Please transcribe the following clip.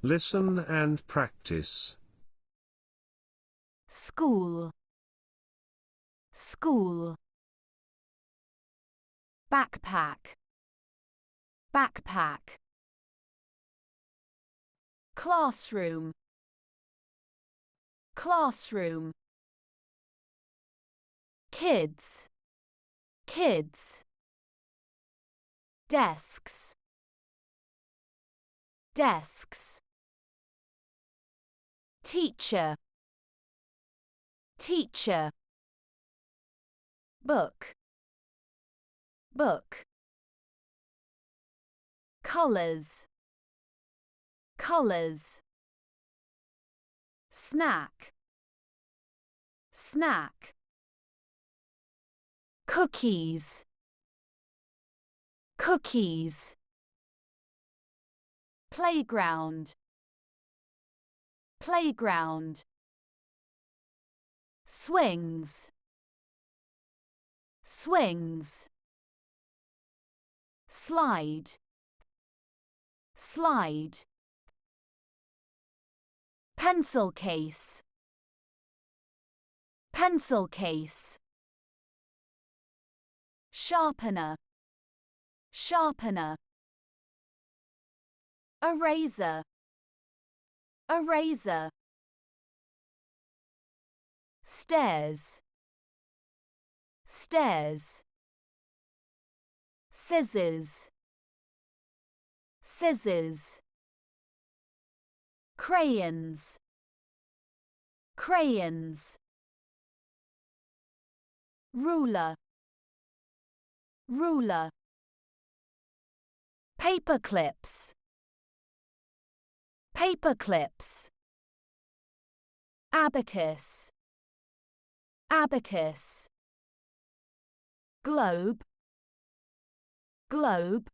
Listen and practice. School, school. Backpack, backpack. Classroom, classroom. Kids, kids. Desks, desks. Teacher, teacher. Book, book. Colours, colours. Snack, snack. Cookies, cookies. Playground, playground. Swings, swings. Slide, slide. Pencil case, pencil case. Sharpener, sharpener. Eraser, eraser. Stairs, stairs. Scissors, scissors. Crayons, crayons. Ruler, ruler. Paper clips, paper clips. Abacus, abacus. Globe, globe.